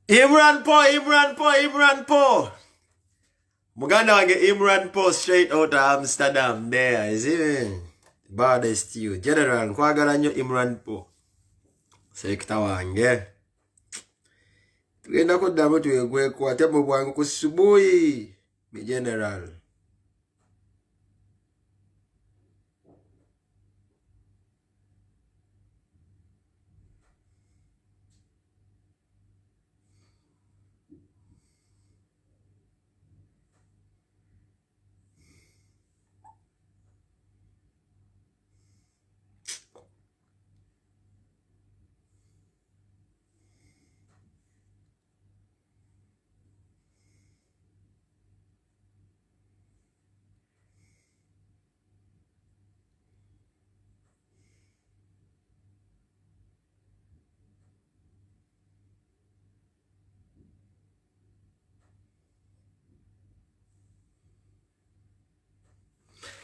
Imran Paul. Muganda wange Imran Paul straight out of Amsterdam there, is it? Baddest you. General, nkwagala nnyo Imran Paul. Sekta wange. Tugenda kuddamu twegweko ate mu bwangu ku subuhi. Mi general.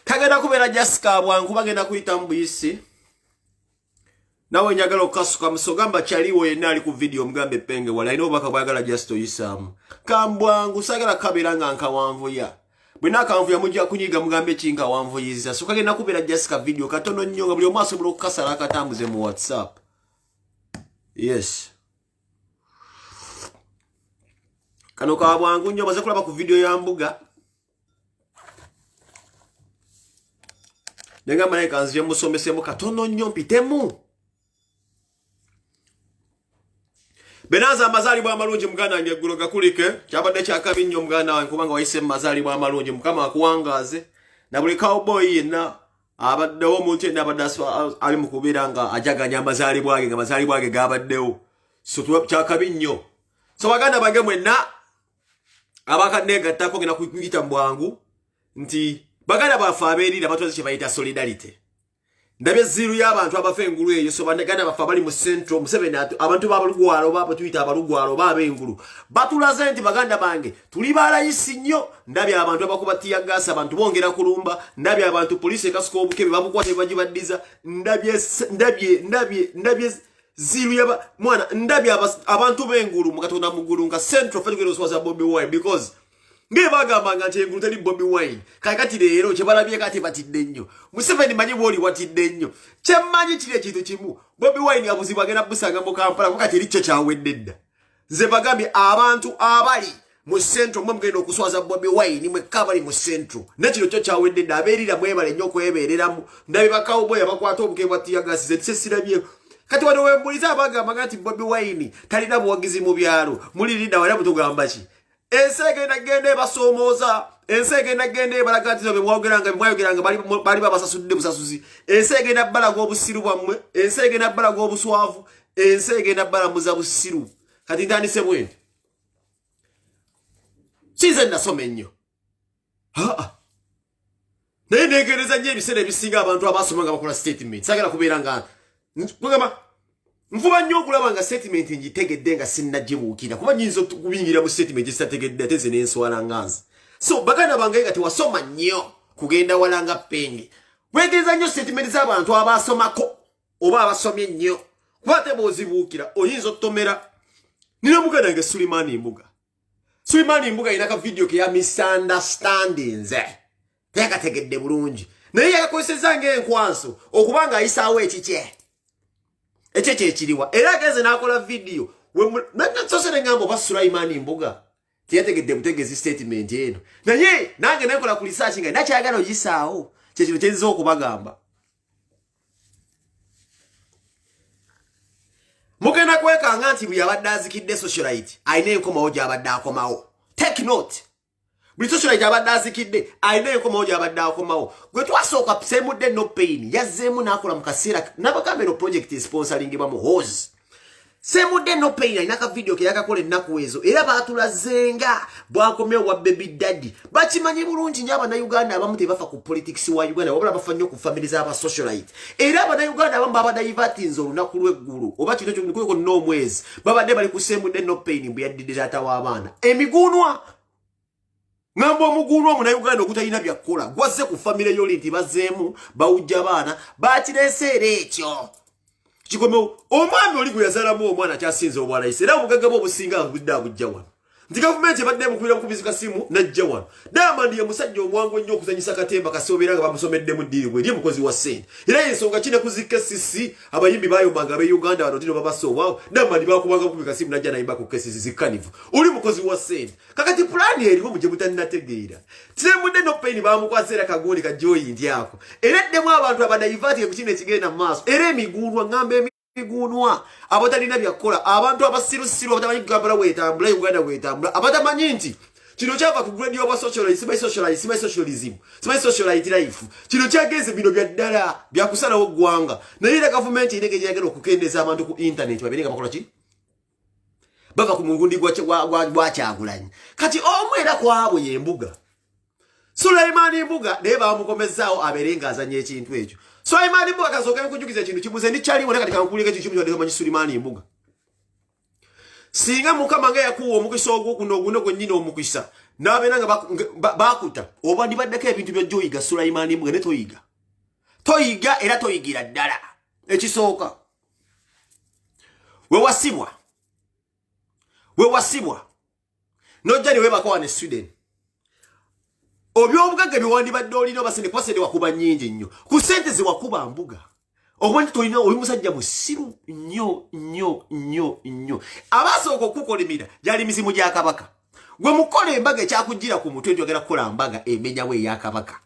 Kagenda kubeera Jessica bwangu bagenda kuyita mbuyisi. Nawe njagala okasuka musogamba chaliwo yenna ali ku video mugambe penge wala ino baka bwagala just oyisamu. Kambwangu sagala kabera nga nkawanvuya. Bwina kanvuya mujja kunyiga mugambe kinka wanvuyiza. So kagenda kubeera Jessica video katono nnyo nga buli omaso buli okukasala akatambuze mu WhatsApp. Yes. Kano kabwangu nnyo baze kulaba ku video ya mbuga. Nenga mane kanzije musomesemu katono nnyo mpitemu. Benaza amazalibwa amalungi muganda wange eggulo gakulike kyabadde kyakabi nnyo muganda wange kubanga wayise mu mazalibwa amalungi mukama akuwangaze na buli cowboy yenna abaddewo omuntu yenna abadde ali mu kubeera nga ajaganya amazalibwa ge nga amazalibwa ge gabaddewo so kyakabi nnyo so baganda bange mwenna abakanegattako genda kuyita mu bwangu nti baganda bafe abeerira batoze kye bayita solidarity. Ndabye ziru y'abantu abafa engulu eyo so baganda bafe abali mu central Museveni abantu b'abalugwalo baba tuyita abalugwalo baba engulu batulaze nti baganda bange tuli balayisi nnyo. Ndabye abantu abakuba tiyagasa abantu bongera kulumba. Ndabye abantu police ekasuka obukebe babukwate bagibaddiza. Ndabye ziru yaba mwana ndabye abantu b'engulu mu Katonda mugulu nga central federal oswaza Bobi Wine because ngebagamba nga engulu teri Bobi Wine kakati leero kyebalabye kati batidde nnyo. Museveni manyi bwoli watidde nnyo kyemmanyi kiri ekintu kimu Bobi Wine abuzibwa agenda busanga mu Kampala kakati erikyo kyawedde dda. Nze bagambye abantu abali mu central mwe mugenda okuswaza Bobi Wine mwekka abali mu central nekiro kyo kyawedde dda abeerira mwebale nnyo okwebeereramu. Ndabye bakawuboyi abakwata obukebe bwatiyagasize tisesirabyeko kati wano wembuliza abagamba nti Bobi Wine talina buwagizi mu byalo mulirida wala mutugamba ki. Ensegenda gende basomooza ensegenda gende balagatizo be mwayogeranga bali babasasudde busasuzi. Ensegenda balaga obusiru bwammwe ensegenda balaga obuswavu ensegenda balamuza busiru kati ntandise bwenti size nasoma ennyo naye negereza nnyo ebiseera ebisinga abantu abasoma nga bakola statement sagala kubeera nga kugamba nfuba nnyo okulaba nga statement ngitegedde nga sinnagibuukira kuba nyinza okubingira mu statement ezitategedde ate ze n'enswala nganzi. So baganda bange nga tewasoma nnyo kugenda wala nga penge wegereza nnyo statement z'abantu abasomako oba abasomye nnyo kuba ate bw'ozibuukira oyinza otomera. Nina muganda wange Sulimani Mbuga yina ka video ke ya misunderstandings tekategedde bulungi naye yakakozeseza ng'enkwanso okubanga ayisaawo ekikye ekye kyekiriwa era ageze n'akola video nansosere ngamba oba Sulimani Mbuga tiyategedde butegezi statement eno naye nange nakola ku research nga nakyagala oyisaawo kyekino kyenziza okubagamba. Mugenda kwekanga nti buli abadde azikidde socialite ayina enkomawo gy'abadde akomawo. Take note. Buli socialite abadde azikidde ayina enkomawo gy'abadde akomawo. Gwe twasooka Semudde No Pain yazzeemu n'akola mu kaseera n'abagambe no project sponsoringibwa mu Hose. Semudde No Pain ayina ka video ke yakakola ennaku ezo era baatulazenga bwakomyewo wa Baby Daddy. Bakimanyi bulungi nnyo Abannayuganda abamu tebafa ku politics wa Uganda wabula bafa nnyo ku family z'aba socialite. Era Abannayuganda abamu baba divertinze olunaku lw'eggulu oba kino kyonikuliko n'omwezi babadde bali ku Semudde No Pain mbu yaddidde taata w'abaana. Emiguunwa ngamba omuguunwa Omunnayuganda okutalina byakkola gwazze ku family y'oli nti bazzeemu bawujja abaana bakireeseera ekyo. Chikomeo omwami oli gwe yazalamu omwana kyasinze obwala ise era obugagga bwo businga budda bujja wano nti gavumenti ebadde mukubira mukubizika simu najja wano Diamond ye musajja omwangu ennyo okuzanyisa katemba kasoberanga bamusomeddemu ddiiri gwe ndiye mukozi wa ssente era ensonga kine kuzika sisi abayimbi bayombanga be Uganda bano tino babasowa Diamond bakubanga mukubika simu najja nayimba ku kesisi zikanivu oli mukozi wa ssente kakati plani eriwo muje mutannategeera tinemudde no pain bamukwasera kagoli ka joy ndyako era ddemu abantu abadayivati ku kino ekigenda mu maaso era emiguulwa ngambe Gunwa abatalina byakola abantu abasirusiru abatamanyi kugambala wetambula Uganda wetambula abatamanyi nti kino kyava ku grade of socialism by socialite life kino kyageze bino bya ddala bya kusalawo gwanga naye era government inegeje yagera okukendeza abantu ku internet babenga bakola ki bava ku mungundi gwa kyagulanyi kati omwera kwabo yembuga Sulaiman Mbuga naye bamukomezaawo aberenga azanye ekintu ekyo Sulaiman Mbuga kazoka kujukiza ekintu kibuze ndi kyali wona katika nkulika ekyo kibuze ndeka manyi Sulaiman Mbuga singa mukama nga yakuwa omukisa ogwo guno gwennyina omukisa nabenanga bakuta oba ndibaddeko ebintu bya joyiga Sulaiman Mbuga ne toyiga era toyigira ddala ekisooka we wasibwa nojja ne webakawa ne Sweden Obyobugagga biwandibadde olina basene kwasede wakuba nnyingi nnyo ku ssente ze wakuba Mbuga obwanti tolina oli musajja musiru nnyo abasooka okukolimira gyali mizimu gya kabaka gwe mukola embaga ekyakugira ku mutwe njogera kukola mbaga emenyawo eya kabaka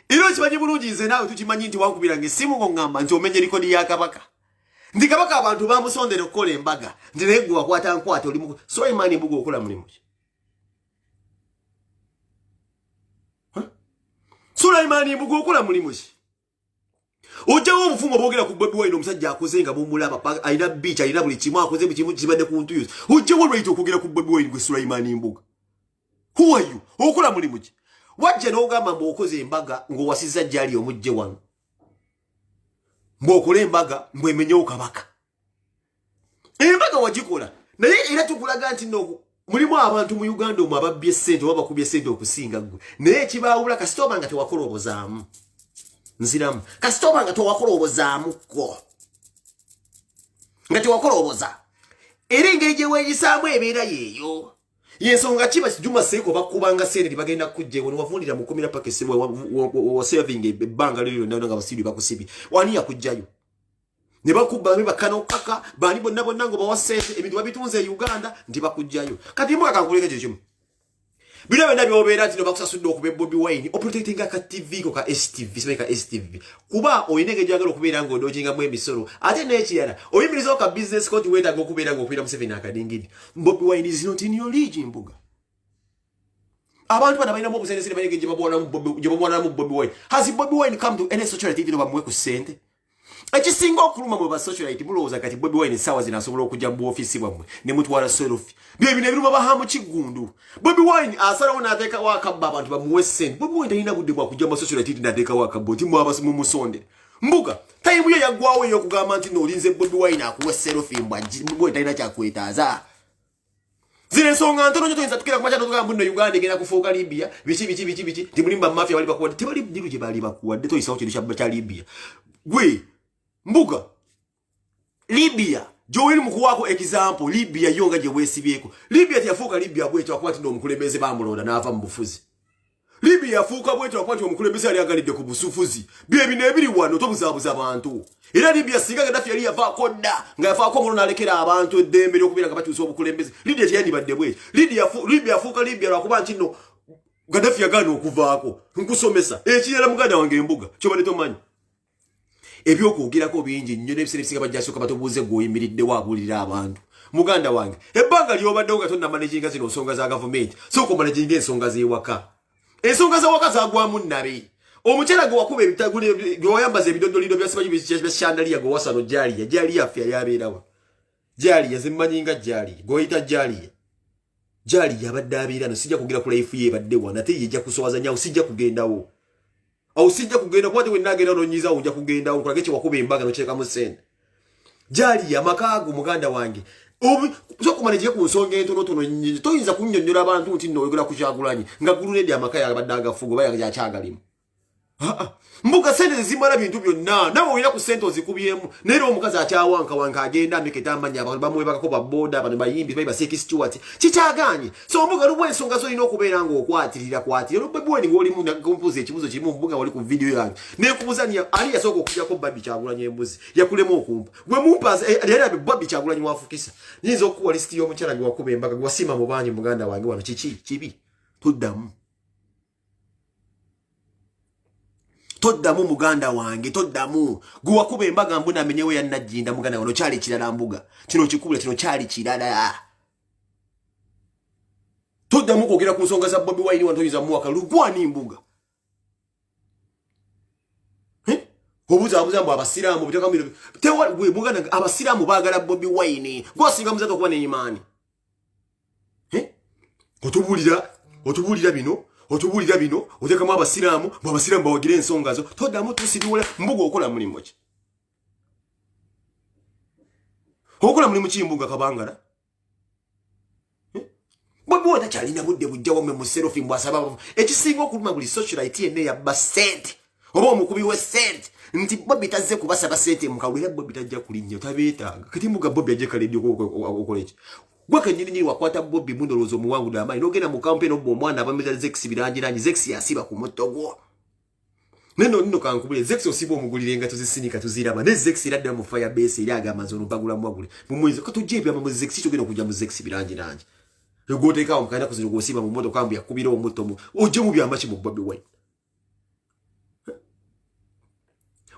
era kimanyi bulungi nze naawe tukimanyi nti wankubiranga essimu ng'oŋŋamba nti omenye likodi ya kabaka ndi kabaka abantu bamusondera okukola embaga nti naye gwe wakwata nkwata oli Sulaiman Mbuga okola mulimu ki Sulaiman Mbuga okola mulimu ki Ojawo obufumo bwogera ku Bobi Wine omusajja akoze nga mumulaba alina beach alina buli kimu akoze bukimu kibadde ku ntuyo ojawo lwayita okwogera ku Bobi Wine gwe Sulaiman Mbuga Who are you okola mulimu ki wajja n'ogamba mbu okoze embaga ng'owasizza gyali omujje wano mbw'okola embaga mbw'emenyewo kabaka embaga wagikola naye era tukulaga nti no mulimu abantu mu Uganda omwo ababbye ssente oba bakubye ssente okusinga ggwe naye ekibaawula kasitoba nga tewakolobozaamu nziramu kasitoba nga tewakolobozaamuko nga tewakoloboza era engeri gye weeyisaamu ebeera yeeyo yensonga kiba Juma Seeko bakubanga ssente tibagenda kujjeewo ne wavundira mu kkomera paka essibwa wa serving ebbanga lyo lyonna nga basibi bakusibi wani yakujjayo ne bakuba bakano kaka bani bonna ngo bawa ssente ebintu babitunze e Uganda ndi bakujjayo kati Mbuga kankuleke kyo kimu bino byonna byobeera nti no bakusasudde okuba Bobi Wine oprotectinga ka TV ko ka STV simeka STV kuba oyinenge gyagala okubeera ng'odojingamu emisolo ate n'ekirala oyimirizawo ka business konti weetaaga okubeera ng'okwira Museveni akadingidi Bobi Wine is not in your league Mbuga abantu bana balinamu obusente banyege gye babwanamu Bobi Wine has Bobi Wine come to any social activity no bamuwe ku ssente ekisinga okuluma mu basocialite mulowooza kati Bobi Wine essaawa zino asobola okujja mu ofiisi bwammwe ne mutwala serofi byebino ebiruma bahamu kiggundu Bobi Wine asalawo n'ateekawo akabba abantu bamuwe ssente Bobi Wine talina budde bwakujja mu basocialite n'ateekawo akabba oti mumusondere Mbuga tayimu ye yaggwawo eyo okugamba nti n'olinze Bobi Wine akuwa serofi mbwa talina kyakwetaaza zino ensonga ntono nyo toyinza tukira kumaca totugamba nno Uganda egenda kufuuka Libya biki timulimba mafia bali bakuwadde tebali diru gye bali bakuwadde toyisawo kintu kya Libya gwe Mbuga Libya Joel mukuwako example Libya yonga je wesibyeko Libya tiyafuuka Libya bwetyo akwati ndo omukulembeze bamulonda n'ava mu bufuzi Libya yafuuka bwetyo akwati omukulembeze ali agalidde ku busufuzi bye nebiri wano tobuzaabuza abantu era Libya singa Gaddafi yali yavaako dda nga yafaako omulondo alekera abantu eddembe ly'okubeera nga batuusa obukulembeze Libya teyandibadde bwetyo Libya yafuuka Libya lwakuba nti nno Gaddafi yagaana okuvaako nkusomesa ekirala muganda wange Mbuga kyobadde tomanyi ebyokwogerako bingi nnyo n'ebiseera ebisinga bajjasooka batobuuze gw'oyimiridde waabulira abantu muganda wange ebbanga ly'obaddewo nga tonnamanaginga zino nsonga za gavumenti sooka omanaginga ensonga z'ewaka ensonga z'ewaka zaagwamu nnabe omukyala gwe wakuba gwe wayambaza ebidondolindo bya shandaliya gwe wasano jaliya ffe yali abeerawa jaliya zemmanyinga jaliya gw'oyita jaliya abadde abeera no sijja kugera ku laifu ye ebadde wana ate yejja kusowaza nyawo sijja kugendawo awo sijja kugenda kwate we nagenda nonyiza unja kugenda onkolage kye wakuba embaga nokyekamu ssente jaliya makaago muganda wange sokumanejje ku nsonga entonotono nyingi toyinza kunnyonnyola abantu nti nno oyogera ku Kyagulanyi nga gulunedde amaka yabadde agafugo bayakyagalimu Mbuga sente zimala bintu byonna nawe olina ku sente ozikubyemu naye omukazi akyawankawanka agenda ameketambanya abantu bamwe bakakoba boda abantu bayimbi bayi baseki Stewart kikyaganye so mbuga lubwe ensonga zo olina okubeera ng'okwatirira lubwe bweni ng'olimu nakumpuza ekibuzo kirimu mbuga wali ku video yange neekubuzania ani yasooka okujjako Bobby Kyagulanyi embuzi yakulema okumpa gwe mumpa yali Bobby Kyagulanyi wafukisa nyinza okukuwa lisiti y'omukyala gwe wakuba embaga gwe wasiima mu banyi muganda wange wano kibi toddamu muganda wange toddamu gwe wakuba embaga mbuna amenyewo ya Najjinda muganda wano kyali kirala mbuga kino kikubula kino kyali kirala toddamu kwogera ku nsonga za Bobi Wine wantoyiza muwaka lugwani mbuga obuza mbu abasiraamu bitakamiro tewa gwe muganda abasiraamu baagala Bobi Wine gwosinga muzato okuba n'emaani otubulira bino otekamu abasiraamu bawagire ensonga zo toddamu tusibiwole mbuga okola mulimu ki okola mulimu ki mbuga kabangala Bobi Wine takyalina budde bujjawo mmwe mu serofi mbwasaba ekisinga okuluma buli socialite yenna eyabba sente oba omukubi w'essente nti Bobi tazze kubasaba sente mukawulira Bobi tajja kulinnya tabeetaaga kati mbuga Bobi ajje kaledio okola eki gwaka nyini wakwata Bobi mundolozo muwangu da amai nogenda mu campaign obwo omwana abameza Zex birangiranyi Zex yasiba ku mutto gwo nino kankubule Zex osiba omugulire nga tuzisinika tuziraba ne Zex iradde mu Firebase eri agamazo bagula mwagule mumwizo katujebya mu Zex tugenda kujja mu Zex birangiranyi yogoteka omukanda kuzira gosiba mu moto kambu yakubira omutto mu oje mu byamachi mu Bobi Wine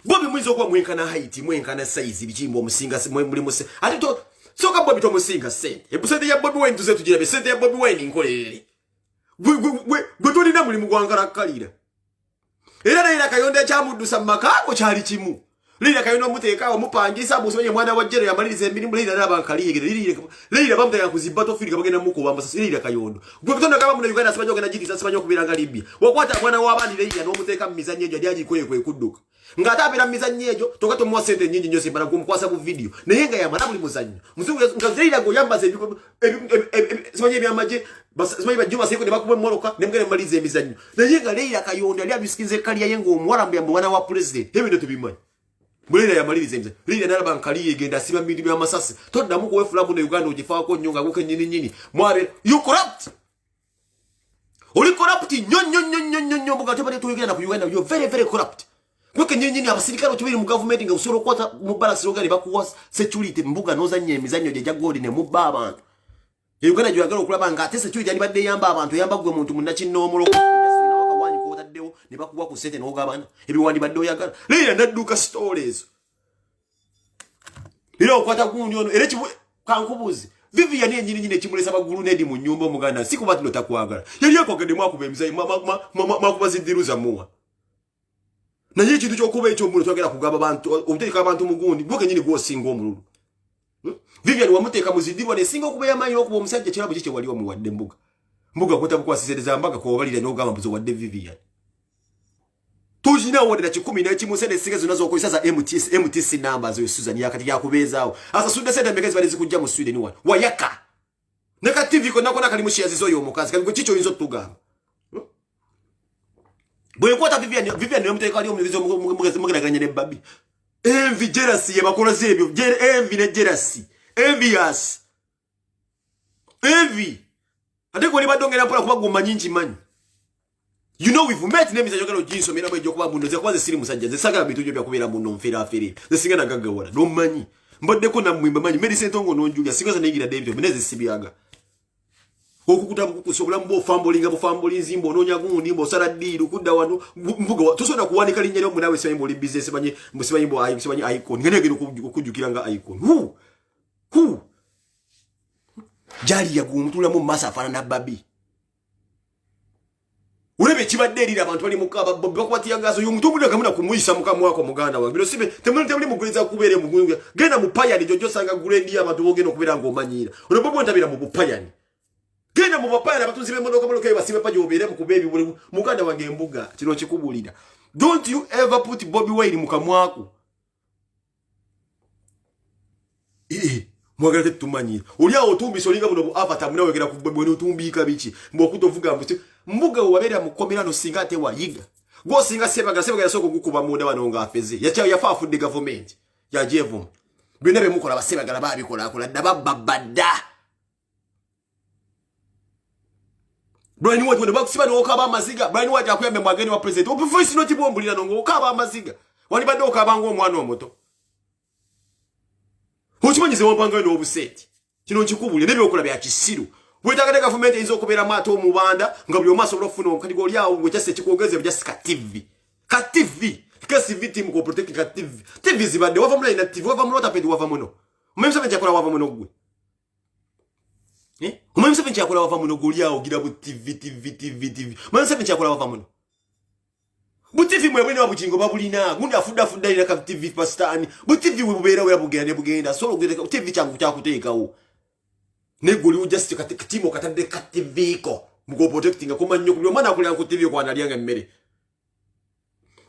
Bobi mwizo kwa mwenkana height mwenkana size bichimbo omusinga muri muse ati to soka Bobi to musinga sente ebusente ya Bobi Wine tuze tugire besente ya Bobi Wine nkolere gwe tolina mulimu gwangala kalira era kayonde kya muddusa makako kyali kimu lira kayonde muteeka omupangisa busonye mwana wa jero yamaliriza emirimu lira nabankaliyegere lira bamuteka kuzibato fili kabagenda muko bambasa lira kayondo gwe kutonda kaba muna Uganda sibanyo gena jiti sibanyo kubiranga Libya wakwata mwana wabandi lira n'omuteeka mizanye ejo lyaji kwe kudduka ngatabira mizanye ejo tokato mwa sente nyingi nyose mbana kumkwasa ku video naye nga yamala buli muzanyo muzungu ngazira go yambaze sibanyo byamaje sibanyo bajuma seko ne bakubwe moroka nemgere malize emizanyo naye nga lira kayondo ali abisikinze kali yayengo omwala mbya mwana wa president ebintu tubimanyi mulira yamaliriza emizanyo lira nalaba nkali yegenda siba mbindi bya masasi toddamu ko efulamu ne Uganda ogifaako nyonga gwo kenyini mware you corrupt oli corrupt nyonyo mbuga tebali tuyigenda ku Uganda you very corrupt kweke nyinyi abasirikale otubiri mu government nga usoro kwata mu balance logari bakuwa security mbuga nozanye emizanyo je jagodi ne mubba abantu Uganda jwagala okulaba nga ate security ali badde yamba abantu yamba gwe muntu munnakinnomolo wakawanyi ko taddewo ne bakuwa ku sente n'ogabana ebiwandi badde oyagala leera ndadduka stories ira okwata gundi ono era kibu kankubuzi Vivian yenyini ekimulesa bagulu nedi mu nyumba omuganda sikuba tino takwagala yali akwagade mwakuba emizanyo makubazidiruza muwa naye ekintu kyokuba ekyo omuntu twagala kugaba abantu obuteeka abantu mugundi gwoke nyini gwosinga omululu Vivian wamuteeka muzidirwa nesinga okuba yamanyi okuba omusajja kirabo kike wali omuwadde mbuga kwata bukwasizereza mbaga ko balira n'ogamba mbuzo wadde Vivian tujina wode na 10 na kimu sene singa zinazo okozesa za MTC numbers yo Susan yakati yakubeezaawo asa sude sente mbekezi bali zikujja mu Sweden wano wayaka neka TV ko nakona kali mushiya zizo yo mukazi kali kicho yinzo tugamba bwe kwata Vivian yomuteka ali omulizo mugiraganye ne Bobby envy jealousy ye bakola zebyo envy ne jealousy envious envy ate ko libadongera mpola kuba gumma nyingi manyi you know we've met names ajogalo jinso mera bwe jokuba bundo ze kwaze siri musajja ze sagala bitu bya kubeera buno mfira afiri ze singa nagagawala no manyi mbadde ko namwimba manyi medicine tongo nonjuga singa negira David meneze sibiyaga okukutabu kusobola mbo fambolinga nzimbo nonya gundi mbo sala diru kudda wano mbuga tusona kuwanika linyere mu nawe sembo li business banye musibanyi mbo icon ngene gino kujukiranga icon hu jali ya gumutula mu masa afana na Bobby ulebe kibadde erira abantu bali mukaba bakwati yagazo yomutumulira kamuna kumuyisa mukamu wako muganda wange bino sibe temuli muguleza kubere mugunga genda mupayani jojo sanga gulendi abantu bogeno kubera ngomanyira olebo ntabira mu bupayani genda mu bapayani abatunzi bemodoka moloka basibe paje obere mu kubebi buli muganda wange embuga kino kikubulira don't you ever put Bobi Wine mukamu wako mwagala tetumanyira olya otumbisa olinga buno avatar muna wegera ku Bobi Wine otumbika bichi mbokutovuga mbuga wabera mukomera no singa ate wayiga Go singa sebagala soko gukuba munda banonga afeze. Yafa afudde government. Ya jevu. Binabe mukola basebagala babikola akola dabababada. Brian White when bakusiba no okaba amaziga. Brian White akuyambe mwageni wa president. Obu voice note bombulira nongo okaba amaziga. Wali bade okaba ngo omwana omuto. Uchimanyize wampanga no obuseti. Kino nkikubulye nebe okola bya kisiru. Bwetagade government inzo okubera mato omubanda nga buli omaso olofuna okati yawo ngwe kyase kikogeze bya sika TV. Ka TV. Kasi victim ko protect ka TV. TV zibade wava mula ina TV wava mula tapedi wava muno. Umemsa benja kola wava muno gwe. Umemsa benja kola wava muno goli yawo gira bu TV. Umemsa benja kola wava muno. Bu TV mwe bwene wabuchingo babulina. Gundi afuda ina ka TV pastani. Bu TV we bubera we bugenda solo gwe TV changu kyakuteeka wo. Neguli just katimo katande kativiko mugo protecting akoma nnyo kulyo mwana kulya ku TV ko analyanga mmere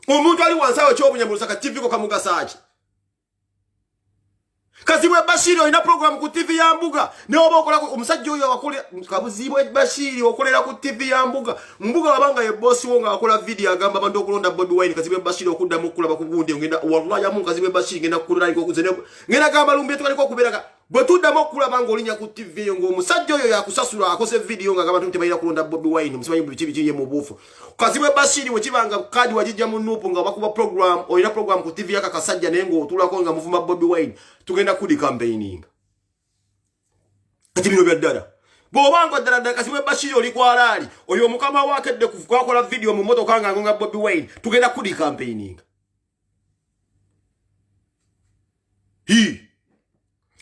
omuntu ali wansawo chobunya mu saka TV ko kamuga sachi Kazibwe Bashiri ina program ku TV ya Mbuga ne oba okola omusajja oyo akole Kabuzibwe Bashiri okolera ku TV ya Mbuga wabanga ye boss wonga akola video agamba abantu okulonda Bobi Wine Kazibwe Bashiri okudda mu kulaba kugunde ngenda wallahi amu Kazibwe Bashiri ngenda kulula iko kuzene ngenda gamba lumbe tukaliko kubera bwetudda mu kulaba ngolinya ku TV ngo omusajja oyo yakusasula akose video nga abantu tebayira kulonda Bobi Wine musimanyi bichi bichi mu bufu Kazibwe Bashiri wekibanga kadi wajija mu nupu nga bakuba program oyina program ku TV yaka kasajja nengo otulako nga muvuma Bobi Wine tugenda kudi campaigning kati bino byaddala bobanga ddala Kazibwe Bashiri oli kwalali oyo mukama wake de kukola video mu moto kanga nga Bobi Wine tugenda kudi campaigning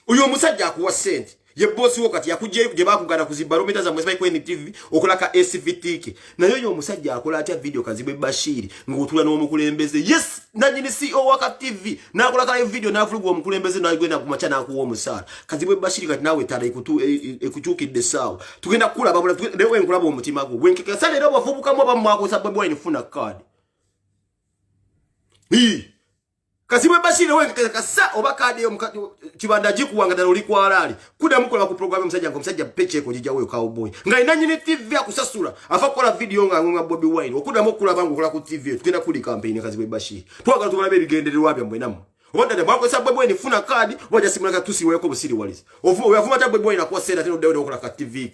uyo musajja akuwa sente ye boss wakati yakuje kuje bakugana kuzibarometer za mwezi kwa TV okolaka SVT nayo yo musajja akola atya video Kazibwe Bashiri ngotula no mukulembeze yes nanyini CEO waka TV na akola kale video na afulugo mukulembeze na gwenda kumacha na kuwo musala Kazibwe Bashiri kati nawe tara ekuchukidde sawa tugenda kula babula lewe nkulaba omutima gwo wenkeke sale ro bafubuka mwa bamwako sababu wine funa card Kazibwe Bashiri wenkeke kasa obakade yo kibanda jikuwanga dalo likwalali kuda mukola ku program musajja peche ko jija weyo cowboy nga inanyine TV akusasula afakola video nga Bobi Wine okuda mukula bangu kola ku TV tugenda kuli campaign Kazibwe Bashiri twaga tubalabe bigendererwa bya mwenamu obadde bako sa Bobi Wine funa card waja simulaka tusi weko busiri walize ovuma ta Bobi Wine akwa sera teno dewe okola ka TV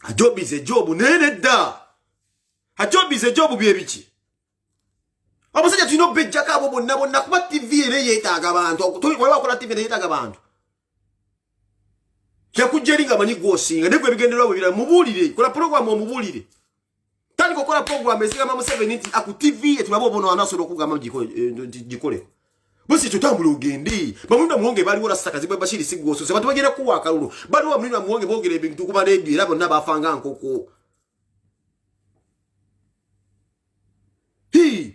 a job is a job nene da a job is a job byebichi Abasajja tuno bejja kabo bonna kuba TV ere yetaaga abantu waliwo akola TV ere yetaaga abantu yakujeringa manyi gwosinga negwe bigenderwa bibira mubulire kola program omubulire tani kokola program esinga mamu 7 inti aku TV etulabo bono anasolo okugamba gikole busi tutambula ogende bamunda muwonge bali wala saka Kazibwe Bashiri sigwoso se batu bagenda kuwa kalulu bali wa mulina muwonge bogere ebintu kuba radio era bonna bafanga nkoko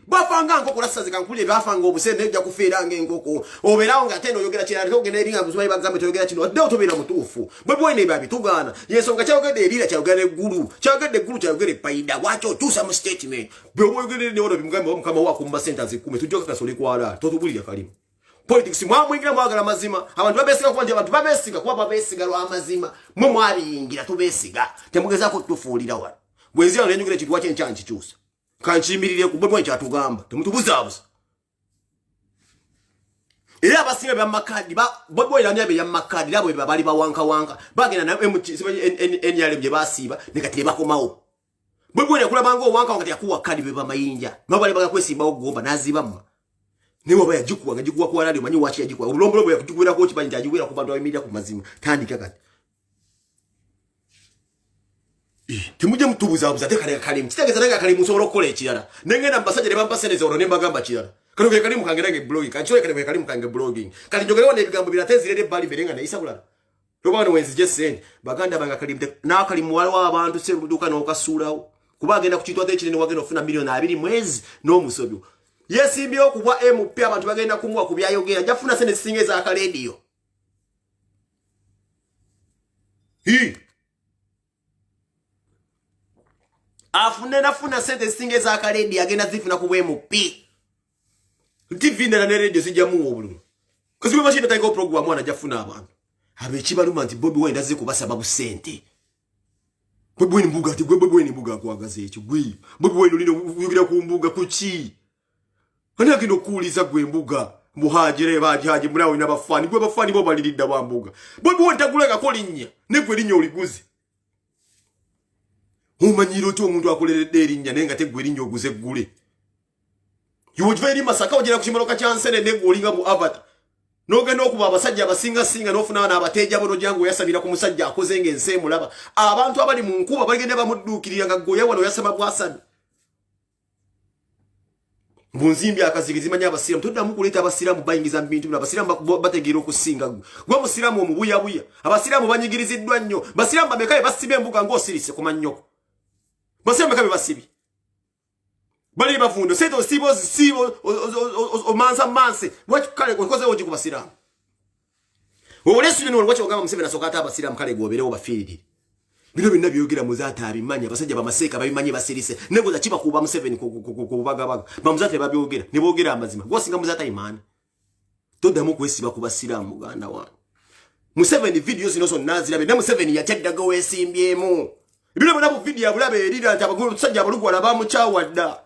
bafanga nkoko lasaze kankuli bafanga obusende ejja kufeera ngengoko oberawo nga teno yogera kirali togenda eringa kuzubayi bagambe toyogera kino adde otobera mutuufu Bobi Wine babi tugana yensonga kyayogedde erira kyayogera eggulu kyayogera paida wacho tusa mu statement bwe oyogedde ne wano bimugambe omukama wako mu sentence 10 tujja kasole kwala totubulira kalimu politics mwamwingira mwagala mazima abantu babesiga kuba nti abantu babesiga kuba babesiga lwa mazima mwe mwabiyingira tubesiga temugezaako tufuulira wano bwenzi ano nenjogera kintu wakye nkyanki kyusa kanchimirire ku Bobi Wine kyatugamba temutubuzabuza era abasinga bya makadi Bobi Wine anyabe ya makadi labo bali bawanka bagenda na NRM je basiba nekati bakomawo Bobi Wine akula bango wanka wakati yakuwa kadi beba mayinja nobali baga kwesimba ogomba nazibamma niwo baya jikuwa kwa radio manyi wachi yajikuwa ulombo ya kujikuwira ko kibanja ajiwira ku bantu ba media ku mazima tandika kati timuje mutubuzabuza te kale mkitegeza nanga kale musoro kole kirala nengena mbasajja ne bampaseneze oro ne mbagamba kirala kale kale mukangerage blogging kanchwe kale mukange blogging kale njogelewa ne bigambo biratezire bali berenga na isabula robano wenzi jesen baganda banga kali na kali muwala wa abantu se ruduka no kasulawo kubagenda kuchitwa te kinene wagenda ofuna milioni 2 mwezi no musobyo yesimbyo kubwa MP abantu bagenda kumwa kubyayogera jafuna sene singeza aka radio afuna sente singeza aka radio agenda zifuna kubwe MP TV na radio sijamu obulu Kazibwe Bashiri taiko program mwana jafuna abantu abekibaluma nti Bobi Wine aze kubasa babu sente Bobi Wine mbuga ati Bobi Wine mbuga kwagaze ekyo gwe. Bobi Wine olino uyogira ku mbuga kuki? Ani agenda okuuliza gwe mbuga muhajire bajaje munawe n'abafani gwe bafani bo balidda ba mbuga. Bobi Wine tagulaga ko linnya ne gwe linnya oliguze. Umanyiro to omuntu akoleredde erinnya nenga te gwe linnya oguze gule. Yujveri masaka ojera kushimoloka chansene ne golinga mu avatar. Nogenda okuba abasajja abasinga singa n'ofuna n'abateja bono jangu yasabira ku musajja akozenga ensemu laba. Abantu abali mu nkuba bagende bamuddukirira nga goya wano yasaba bwasabi. Bunzimbi akazigizima nya abasiramu tuddamu kuleta abasiramu bayingiza bintu bino abasiramu bategeera okusinga gwe musiramu omubuya buya abasiramu banyigiriziddwa nnyo basiramu bamekaye basibe embuga ng'osirise ku mannyoko basiramu bamekaye basibi bali bavundo seto sibo o manse wakale koze oji ku basiramu olesu nino wacho ogamba Museveni asokata abasiramu kale goberewo bafiriri bino binna byogera muzata abimanya basajja bamaseka babimanye basirise nego za chiba kuba Museveni kubagabaga bamuzate babyogera nibogera amazima gosinga muzata imana todamu kwesiba kubasiramu muganda wange Museveni videos inoso nazirabe ne Museveni yateddaga wesimbyemu bino bana bu video abulabe erira nti abagulu tusajja abalugu alaba mu chawadda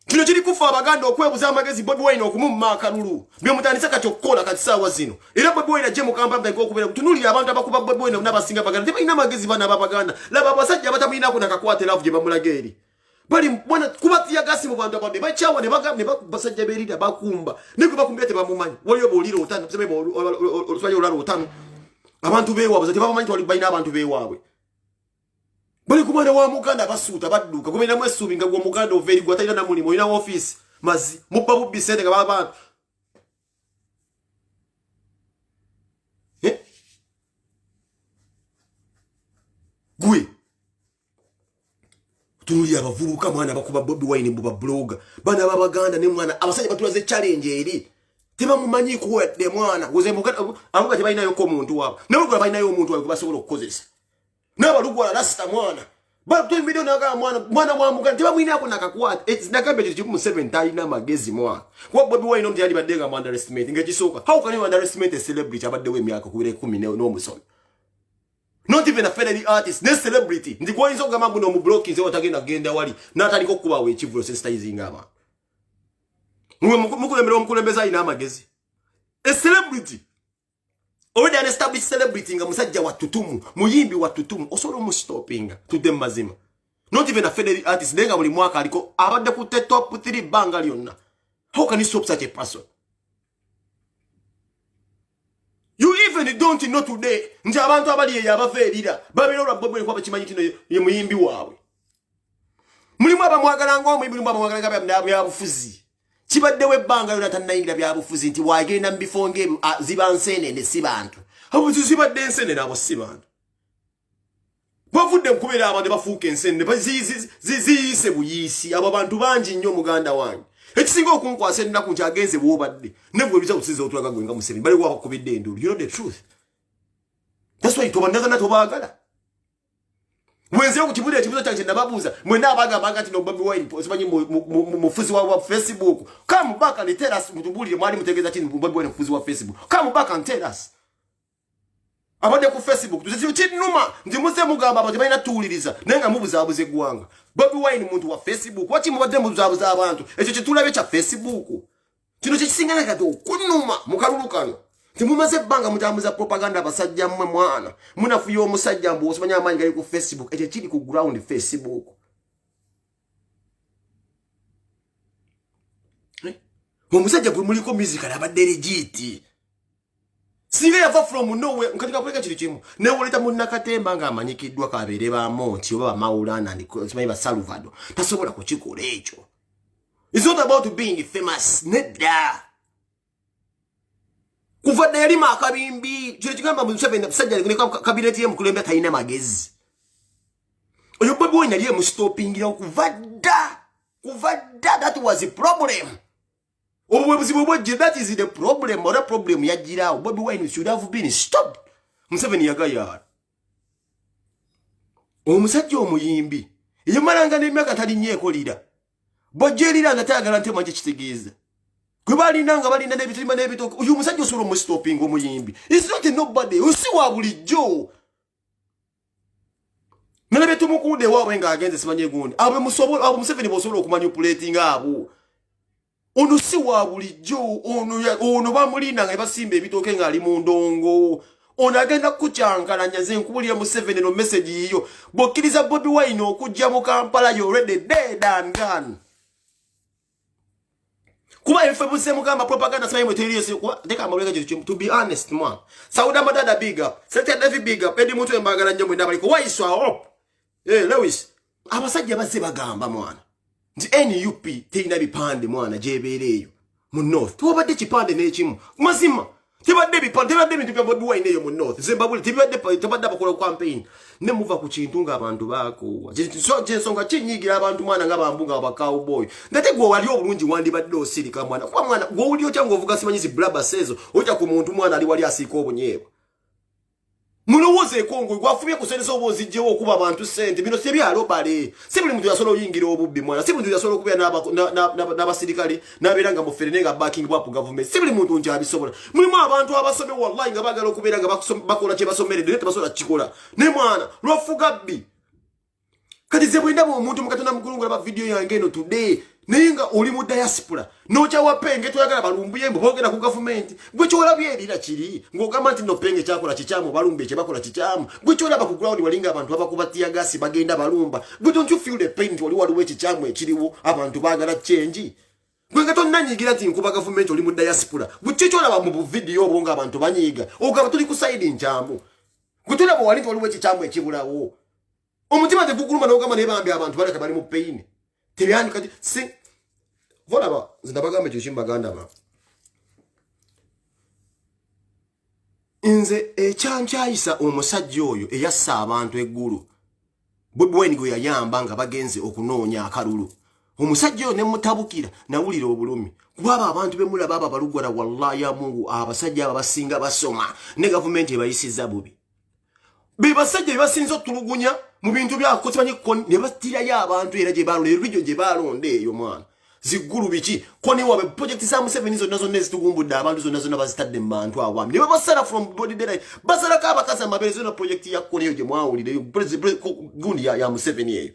kino kiri kufa abaganda okwebuza amagezi Bobi Wine okumumma akalulu byo mutandisa katokola kati sawa zino era Bobi Wine aje mu kampamba ngokubera kutunuli abantu abakuba Bobi Wine n'abasinga baganda tebalina amagezi bana abaganda laba abasajja batamina kuna kakwate love je bamulageri bali bwana kubatia gasi mu bantu abande bachawa ne bagamne basajja berida bakumba niko bakumbya te bamumanyi waliyo boliro utano tuseme olwayo olalo utano abantu bewa abasajja babamanyi twali bayina abantu bewawe bali kumwana wa muganda basuuta badduka kumena mwesubi nga gwo muganda overi gwa tayina na mulimo ina office mazi mubba bubbi sente nga baba gwe tuli abavubuka mwana bakuba Bobi Wine mbuba blogger bana babaganda ne mwana abasajja batulaze challenge eri tebamumanyi kuwedde mwana uze muganda amuga tebalina yo ko muntu wabo nawe gwa balina yo omuntu wabo basobola okukozesa naba lugwala rasta mwana ba 2 million aga mwana wa muganda tebamwina ako nakakwata nakambe kiti mu 7 talina magezi mwana kwa Bobi Wine ndo yali badenga mu underestimate ngekisoka how can you underestimate a celebrity abadde we myaka kubire 10 no musono not even a felony artist ne celebrity ndi kwa inzo gama buno mu blocking ze watagenda genda wali nataliko kuba we chivulo sensitizing aba mukulembeza ina magezi a celebrity already an established celebrity nga musajja watutumu muyimbi watutumu osoro mu stopping to them mazima not even a felony artist denga buli mwaka aliko abadde ku top 3 banga lyonna how can you stop such a person? You even don't know today nje abantu abali yabaferira babiro lwa Bobi Wine kwa bakimanyi kino ye muyimbi wawe mulimu abamwagala ngo mulimu abamwagala nga byabufuzi kibadde webbanga yona tanayingira byabufuzi nti wagenda mbifonge zibansene ne sibantu abo zibadde ensene nabo sibantu bavudde mukubera abantu bafuuka ensene ziyise buyisi abo bantu bangi nnyo muganda wange ekisinga okunkwasa ennaku nti agenze bwobadde nebwe biza kusiza otulaga gwenga Museveni bali wabakubidde endulu you know the truth that's why tobandaga tobagala mwenze okutibulira ekibuzo kyange nababuuza mwena abagamba nti no Bobi Wine osimanyi mufuzi wa Facebook come back and tell us mutubulire mwali mutegeeza kino Bobi Wine mufuzi wa Facebook come back and tell us abadde ku Facebook tuzizo kinuma ndi muze mugamba abantu balina tuuliriza nenga mubuzabuze gwanga Bobi Wine muntu wa Facebook wati mubadde mubuzabuza abantu ekyo kitulabe kya Facebook kino kikisingana kati okunuma mukalulukano timumaze banga mutambuza propaganda basajja mmwe mwana munafuyo omusajja mbu osimanya amanyi gali ku Facebook ekyo kiri ku ground Facebook omusajja gwe muliko music abadde legit singa yava from nowhere nkatika kuleka kiri kimu ne woleta munnakatemba nga amanyikiddwa kabere ba Monti oba Maulana ndi simanyi ba Salvador tasobola kukikola ekyo. It's not about being famous nedda kuvadde yali makabimbi kile kigamba Museveni abasajja alikuneka kabineti ye mukulembya talina magezi oyo Bobi Wine yali mu stoppingira kuvadda that was a problem. That is the problem or a problem yajira Bobi Wine should have been stopped. Museveni yagaya omusajja omuyimbi yemalanga n'emyaka talinye ekolira bojerira ngatagala nte manje kitegeeza kwe balinanga balinda n'ebitima n'ebitoko uyu musajja osolo mu stopping omuyimbi is not nobody usi wa bulijjo Nalebe tumukunde wawe nga agenze simanye gundi. Abo Museveni bosobola okumanipulating abo. Ono si wa bulijjo, ono bamulinda nga basimba ebitooke nga ali mu ndongo. Ono agenda kuchankana nyaze nkubulira Museveni no message yiyo. Bokkiriza Bobi Wine okujja mu Kampala, you already dead and gone. Kuba efe buse mugamba propaganda simanyi mweteriyo kwa teka amabuleka kitu, to be honest man. Sauda Madada big up, Selector David big up, Edi Mutu embagala nnyo mwenda baliko. Why so up? Lewis, abasajja bazze bagamba mwana. Nti NUP teyina bipande mwana gyebeereeyo mu North. Tewabadde kipande n'ekimu. Mazima. Tebadde bipande, tebadde bintu bya Bobi Wine eyo mu North. Zimbabwe tebadde bakola campaign. Ne muva ku kintu ng'abantu baako. Kyensonga kinyigira abantu mwana nga bambunga abakawboy. Ndate gwe wali obulungi wandibadde osirika mwana. Kuba mwana gwe oli otya ng'ovuga simanyizi blabber sezo. Otya ku muntu mwana ali wali asiika obunyeebwa. Mulowooze Kongo gwafubye kusendesa obonzijjewo okuba abantu sente bino sebyalo bale si buli muntu yasobola oyingira obubbi mwana si muntu yasobola okubeera n'abasirikale n'abeera mu fere nga backing up government si buli muntu nti abisobola mulimu abantu abasome wallahi nga bagala okubeera nga bakola kye basomeredde naye tebasobola kikola ne mwana lwafuga bbi kati ze bwe ndaba omuntu mukatona mugulungu laba video yange eno today naye nga oli mu diaspora n'okyawa penge toyagala balumbuye mbu boogera ku gavumenti gwe kyolabye erira kiri ng'ogamba nti no penge kyakola kikyamu balumbe kye bakola kikyamu gwe kyolaba ku ground walinga abantu abakubatya gasi bagenda balumba gwe don't you feel the pain nti waliwo ekikyamu ekiriwo abantu baagala change gwe nga tonnanyigira nti nkuba gavumenti oli mu diaspora gwe kyolaba mu video obwo ng'abantu banyiiga ogamba tuli ku side nkyamu gwe tolaba wali nti waliwo ekikyamu ekibulawo omutima teguguluma n'ogamba naye bambi abantu baleka bali mu pain tebyandi kati si volaba zindabagambe ekyo kimbaganda ba nze ekyankyayisa omusajja oyo eyassa abantu eggulu Bobi Wine gwe yayamba nga bagenze okunoonya akalulu omusajja oyo ne mutabukira nawulira obulumi kubaba abantu bemulaba aba balugwala wallahi ya Mungu abasajja aba basinga basoma ne gavumenti ebayisiza bubi bebasajja basinza otulugunya mu bintu byako timanyi ne batirayo abantu era gye balonde ebijo gye balonde eyo mwana ziguru biki koni wabe project za Museveni zonna ezitugumbudde abantu zonna bazitadde mu bantu awami ne basala from body data basala ka bakaza mabere zonna project ya koni eyo gye mwawulire gundi ya Museveni eyo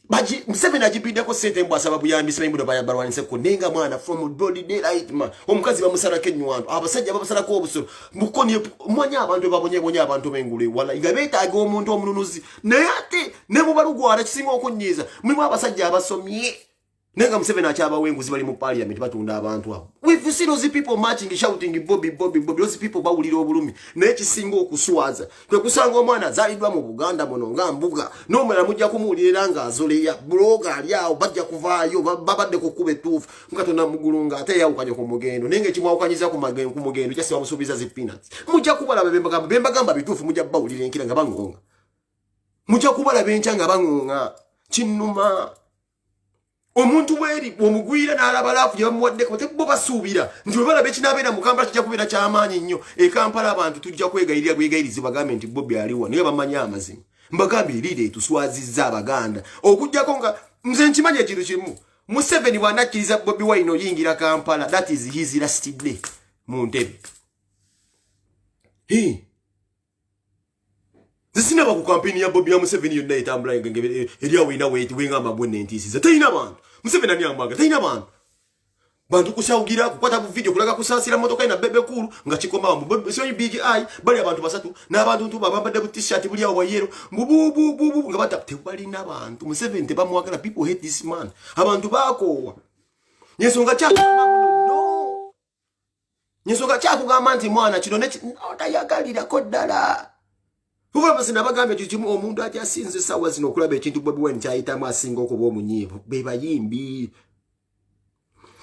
baji Museveni ajibiddeko sente mbwa sababu ya mbisa imbuno bayabarwanise ko nenga mwana from body daylight man omukazi bamusala kenywantu abasajja babasala ko obusoro mukoni mwanya abantu babonye abantu bengule wala ingabeta age omuntu omununuzi naye ate ne mubalugwala kisinga okunyiza mulimu abasajja abasomye nenga Museveni akyaba wenguzi bali mu parliament batunda abantu abo we've seen those people marching shouting Bobby those people bawulira obulumi naye kisinga okuswaza kwe kusanga omwana zalidwa mu Buganda muno nga mbuga n'omwana mujja kumuwulira nga azoleya bloga ali awo bajja kuvaayo babadde kukuba ettuufu mukatona mugulunga ate yawukanye ku mugendo naye ng'ekimwawukanyiza ku mugendo kyasi bamusuubiza zi peanuts mujja kubalaba bembagamba bituufu mujja bawulira enkira nga bangonga mujja kubalaba enkya nga bangonga kinnuma omuntu weri omugwira n'alaba laafu gye bamuwaddeko tebo basuubira nti bwe balaba ekinabeera mu Kampala kijja kubeera ky'amaanyi nnyo e Kampala abantu tujja kwegayirizibwa bagambe nti Bobi aliwa naye bamanyi amazima mbagambye erire tuswazizza Abaganda okugjako nga nze nkimanyi ekintu kimu Museveni bw'anakkiriza Bobi Wine oyingira Kampala that is his last day mu Ntebe Zisina baku kampeni ya Bobi ya Museveni yonna etambula eri awina wenga amabwene ntisiza tayina bantu Museveni ani amaga tayina bantu kushawugira kukwata bu video kulaga kusasira motoka ina bebe kuru nga kikoma mu so big eye bali abantu basatu n'abantu ntuba bambadde ku t-shirt buli awo yero bubu nga batapte bali n'abantu Museveni tebamwagala people hate this man abantu bakowa nyesonga kyako no nyesonga kyako gamba nti mwana kino ne otayagalira ko ddala Kuva basina bagambe kikimu omuntu ati asinze sawa zino okulaba ekintu Bobi Wine kyayitamu asinga okuba omunyiivu be bayimbi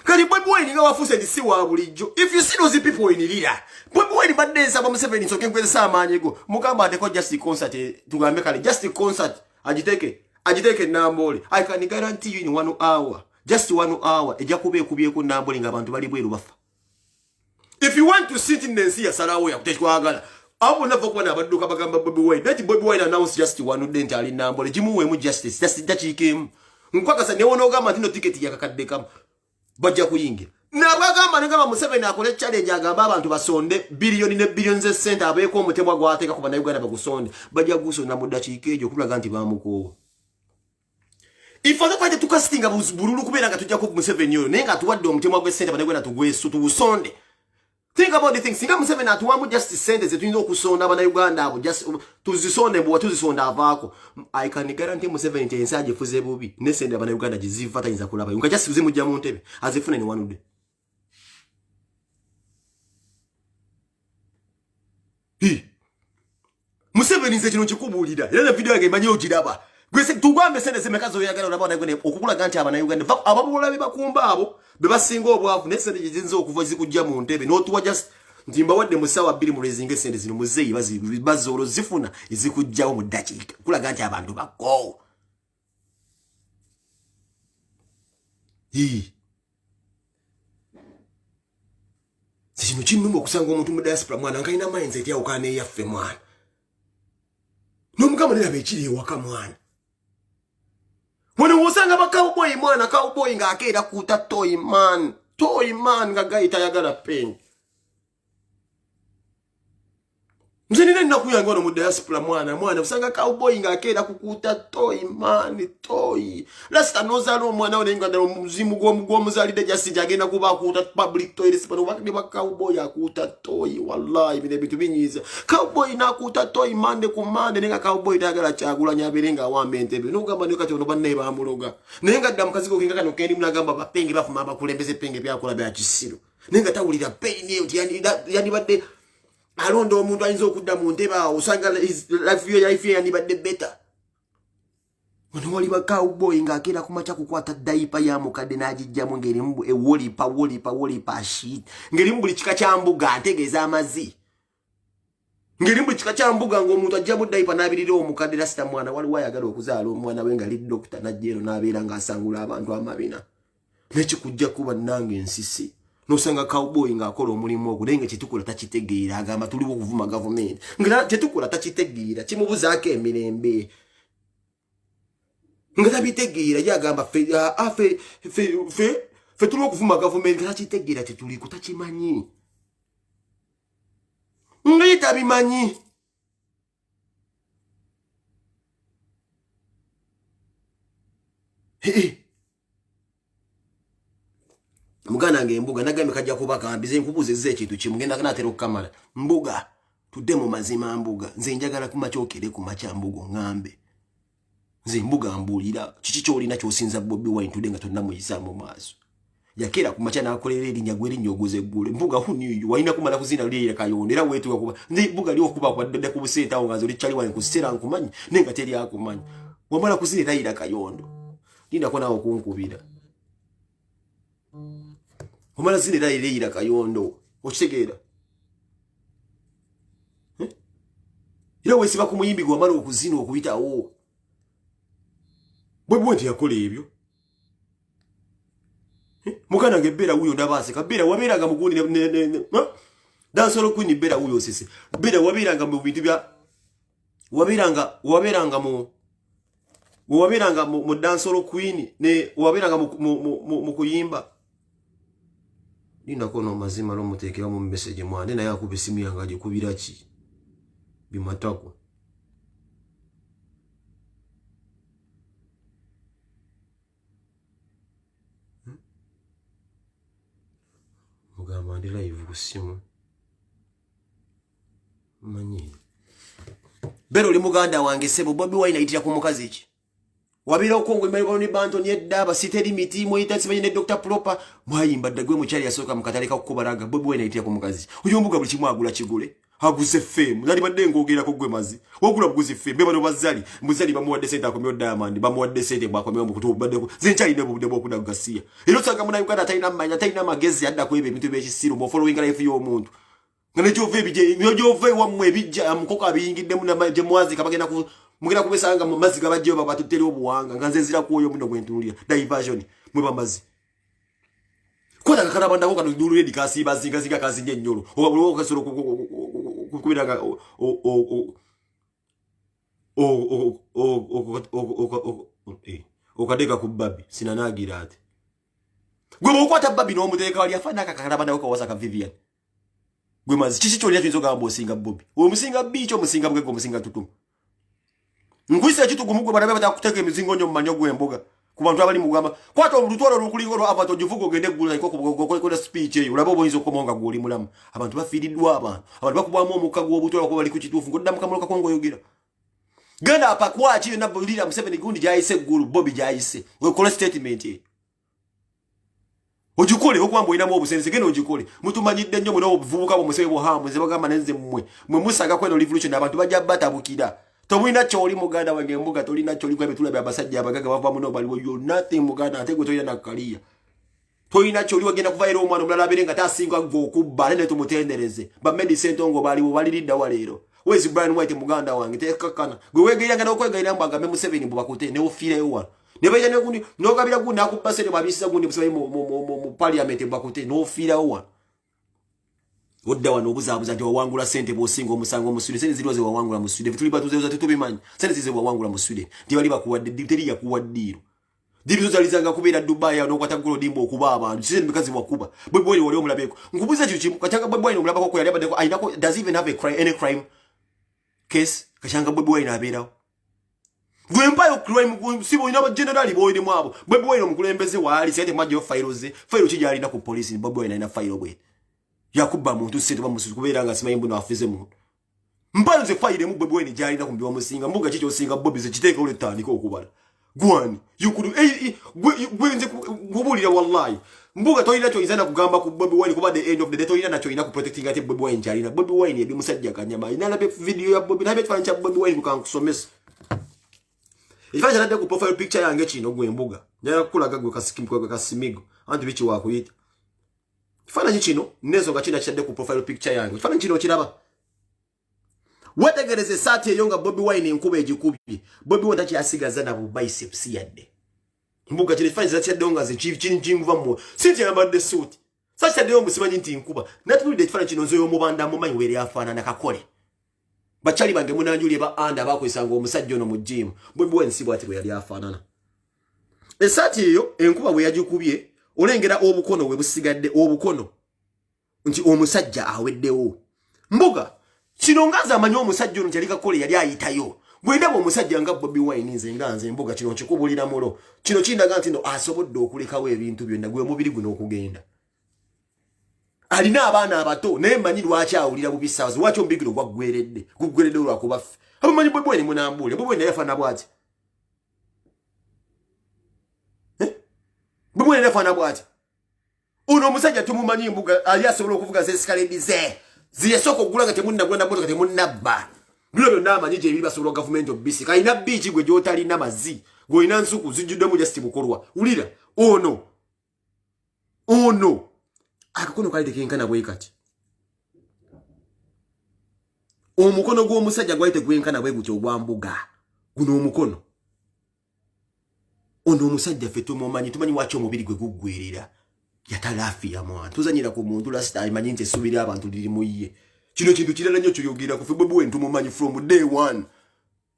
kali Bobi Wine nga wafuse disi wa bulijjo if you see those people in lira Bobi Wine badde nsaba Museveni nsoke nkweza amaanyi go mugamba ateko just concert tugambe kale just concert agiteke Nambole I can guarantee you in 1 hour just 1 hour ejja kubyeko Nambole nga abantu bali bweru bafa if you want to sit in the sea salawo ya kutekwagala Abo never kwa na baduka bagamba Bobi Wine. That Bobi Wine announced just one dent ali Nambole. Jimuwe mu justice. That's chikem. Nkwaka sa newono gama tino ticket ya kakadde kam. Bajja kuyingira. Nabagamba ngaba Museveni akole challenge agamba abantu basonde billion ne billion ze sente abeko omutebwa gwateka kuba na Uganda bagusonde bajja gusonda mu dakiika ejo kulaga nti bamuko ifaza kwate tukasitinga bululu kubera nga tujja ku Museveni yo nenga tuwadde omutemwa gwe sente bana Uganda tugwesu tubusonde. Think about the things. Singa Museveni atuwamu just sente zetuinza okusonda bana Uganda abo just tuzisonde bwa tuzisonda avako. I can guarantee Museveni nti ensaje fuze bubi ne sente bana Uganda jiziva tayinza kulaba. Unga just uzimu jamu ntebe azifuna ni wanude. Museveni nze kino kikubulira. Era video yake manyi ogiraba. Gwese tugwambe sente zemekazo yagala olabona gwe okukula ganti abana Uganda. Ababula bebakumba abo bebasinga obwavu ne sente jizinzo okuva zikujja mu ntebe. No tuwa just ntimba wadde musawa 2 mu rezinge sente zino muzeyi bazolo zifuna izikujjawo mu dakiika. Kula ganti abantu bako. Sino kinumba okusanga omuntu mu diaspora mwana nkaina mindset ya ukane yaffe mwana. Nomukama nera bekiri ewaka mwana. Wano wosanga ba cowboy mwana cowboy nga akeera kuta toy man nga gaita yagala pen. Mzenine nakuyanga wano mu diaspora mwana usanga cowboy nga akeera kukuta toy man toy. Lasta nozalo mwana one nga ndalo muzimu gwo muzalide just agenda kuba kuta public toilets pano wakati ba cowboy akuta toy wallahi bine bitu binyiza. Cowboy na kuta toy mande kumande nenga cowboy dagala chagula nyabirenga wambe ntebe. Nugamba ne kati ono banne ba muloga. Nenga dda mukazi ko kinga kano kendi munagamba bapenge bafuma bakulembeze penge byakola bya kisiro. Nenga tawulira pain yoti yani badde alondo omuntu ayinza okudda mu ntebe osanga life ye yanibadde better. Wano wali ba cowboy nga akera kumacha kukwata daipa ya mukadde n'agijjamu ngeri mbu wolipa shit ngeri mbuli kika kya mbuga ntegeeza amazi ngeri mbuli kika kya mbuga ng'omuntu ajja mu daipa n'abirira omukadde rasta mwana wali wayagala okuzaala omwana we nga li doctor najjero n'abeera ng'asangula abantu amabina nekikujja kuba nange ensisi. Nosanga cowboy nga akola omulimu ogwo naye nga kyetukola takitegeera agamba tuliwo okuvuma gavumenti nga kyetukola takitegeera kimubuzaako emirembe nga tabitegeera yagamba fe tuliwo okuvuma gavumenti nga takitegeera tetuliko takimanyi nga ye tabimanyi. Mugana nge mbuga nagambe kajja kubaka ambize nkubuze ekintu kimugenda kanatera okukamala mbuga tudde mu mazima mbuga nze njagala kumakyokere ku macha mbugo ngambe nze mbuga mbulira kiki kyolina kyosinza Bobi Wine tudde nga tonna muyisa mu maaso yakera ku macha nakolera erinya gweri nyogoze gule mbuga huni waina kumala kuzina liyira kayondo era wetu kuba nze mbuga liyo kuba kwa dde kubuseta awo ngazo lichali wani kusera nkumanyi nenga teri akumanyi wamala kuzina tayira kayondo linda kona okunkubira omala zine liyira kayondo okitegeera ira wesiba ku muyimbi gwa mala okuzina okubitawo bwe nti yakola ebyo mukana ngebera uyo ndabase kabera waberanga muguni dansolo kwini bera uyo sisi bera waberanga mu bintu bya waberanga mu dansolo kwini ne waberanga mu kuyimba linda kono mazima lo mutekera mu message mwana na yakube simu yangaje kubiraki bimatako mugamba ndi live ku simu manyi bero li muganda wange sebo Bobi Wine ayitira ku mukazi ki wabira okongo imayiko ni banto ni edaba siteri miti moyita simenye ne Dr. Proper mwayimba dagwe mukyali yasoka mukataleka okubaraga Bobi Wine ayitira ku mukazi uyo mbuga buli kimu agula kigule haguze fame nali badde ngogera ko gwe mazi wogula buguzi fame beba no bazali muzali bamuwadde sente akomyo Diamond bamuwadde sente bwakomyo mu kutubu badde zinchali ne budde bokuda gasia ero sanga muna Uganda tayina manya tayina magezi adda ko ebe bintu byekisiru mo following life yo muntu ngane jove bije jove wamwe bijja mukoko abiyingidde muna maje mwazi kabagenda ku mugenda kubesanga mu mazi gabajjo babatuteri obuwanga nganze zira kuoyo muno gwentulira diversion mwe bamazi koda kakana banda ko kadulu redi kasi bazinga zinga kazi nyenyoro obabulo kasoro kubiraga okadeka kubabi sinanagira ate gwe bokwata Bobby no muteka wali afana akakalabana ko wasaka Vivian gwe mazi chichi choli yacho gamba osinga Bobby omusinga bicho musinga bwe go musinga tutu nkwisa chitu gumugwe barabe batakuteka emizingo nyo manyo gwemboga ku bantu abali mugamba kwata olutwalo lukulingo abato jivugo gende gula ko speech eyo ulabo boyizo komonga guli mulamu abantu bafiridwa abantu bakubwamu omukago obutwalo ko bali ku kitufu ngodda mukamuluka kongo yogira ganda apakwachi na bulira Museveni gundi jayise gulu Bobby jayise we kola statement ojukole okwambo ina mu obusense gene ojukole mutumanyidde nnyo muno obuvubuka bo Museveni bo hamu zebagamba nenze mmwe musaga kweno revolution abantu bajja batabukira tobulina kyoli muganda wange mbuga tolina kyoli kwa betula bya basajja abagaga bava muno baliwo you nothing muganda atego tolina nakaliya tolina kyoli wagenda kuvaira omwana omulala aberenga tasinga gokubba nene tumutendereze ba medicine tongo baliwo balidda walero wezi Brian White muganda wange tekakana gwe wegeiranga nokwegayira mbanga me Museveni mbakute ne ofira ewa nebaija ne gundi nogabira gundi akupasere babisa gundi Museveni mu parliament mbakute no ofira ewa odda wano obuzabuza nti wawangula sente bosinga omusango omusude sente ziriwa ze wawangula musude vituli batuzezo tutubimanyi sente zize wawangula musude ndi bali bakuwadde diteri ya kuwaddiro diri zalizanga kubeera Dubai ya nokwata gulo dimbo okuba abantu sente bikazi wakuba Bobby Wine wali omulabeko nkubuza kyo kimu kachanga Bobby Wine omulabako ko yali abadeko ainako does even have a crime any crime case kachanga Bobby Wine abeerawo gwe mpayo crime sibo ina general boyini mwabo Bobby Wine omukulembeze wali sente majo file kijali na ku police Bobby Wine ina file obwe yakuba muntu sente bamusuku kubeera nga simayimbu na afize mu mpayo ze file mu Bobby Wine jali na kumbiwa musinga mbuga kicho singa Bobby ze kiteka ule tandiko okubala gwani yukuru gwenze kubulira wallahi mbuga toyina cho izana kugamba ku Bobby Wine kuba the end of the day toyina nacho ina ku protecting ate Bobby Wine jali na Bobby Wine yebi musajja kanyama ina na video ya Bobby na betwa ncha Bobby Wine kukankusomesa ifanya nade ku profile picture yange chino gwembuga nyara kulaga gwe kasikimpo gwe kasimigo antu bichi wako yita ifanya chino nezo gachina chade ku profile picture yange ifanya chino kiraba wetegereze sati yonga Bobby Wine nkube ejikubye Bobby Wine tachi asigaza na bu biceps yadde mbuga chifanya zati donga ze chini vamo sinti ya bande suit sacha de omusimanyi nti nkuba natulide ifanya chino nzo yomubanda mu manyi weri afana nakakole bachali bange munanjuli ba anda bakwesanga omusajja ono mu gym Bobby Wine sibwa ati bwe yali afanana esati eyo enkuba bwe yagikubye olengera obukono we busigadde obukono nti omusajja aweddewo mbuga kinongaza amanyi omusajja ono kyalika kole yali ayitayo bwendaba omusajja nga Bobby Wine nze nganze mbuga kino kikubulira mulo kino kindaga nti no asobodde okulekawo ebintu byonna gwe mubiri guno okugenda alina abaana abato naye manyi lwaki awulira bubisawazi lwaki ombigiro gwaggweredde lwakuba abamanyi Bobby Wine munambule Bobby Wine yafana bwati Bobby Wine yafana bwati uno omusajja tumumanyi mbuga ali asobola okuvuga zesikalendi ziyesoko okugulanga temunnagula motoka temunnabba bino byonna amanyi gye ebiri basobola government of BC kalina biiki gwe gy'otalina mazzi gw'olina nsuku zijjuddemu just bukolwa wulira ono akakono kali tekenkana bwe kati omukono gw'omusajja gwali tegwenkana bwe gutyo ogwambuga guno omukono ono omusajja ffe tumanyi waki omubiri gwe guggwerera yatalafiya mwana tuzanyira ku muntu last time manyi nti esubira abantu liri muyiye kino kintu kirala nnyo kyoyogira ku ffe Bobby Wine tumumanyi from day one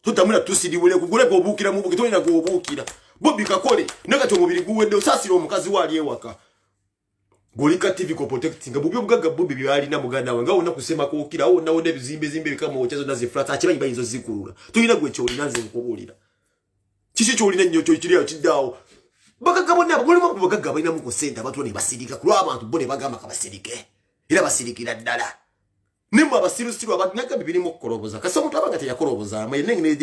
tutamula tusidibule kugule ko obukira mu buki tolina ko obukira Bobby kakole nakati omubiri guwedde osasira omukazi wali ewaka Golika TV ko protecting Bobby obugaga Bobby byali na muganda wange awona kusema ko okira awona wone bizimbe bikama ochezo nazi flat akibanyi bayinzo zikulula tulina gwe kyoli nanze nkobulira kishi kyoli nnyo kyo kiri akidawo bakagabona mulimo bakagaba ina muko senta abantu ne basirika kulwa abantu bone bagamba kabasirike era basirikira ddala nimba basirusiru abanyaka bibiri mu koroboza kasa omuntu abanga teyakoroboza amwe nengene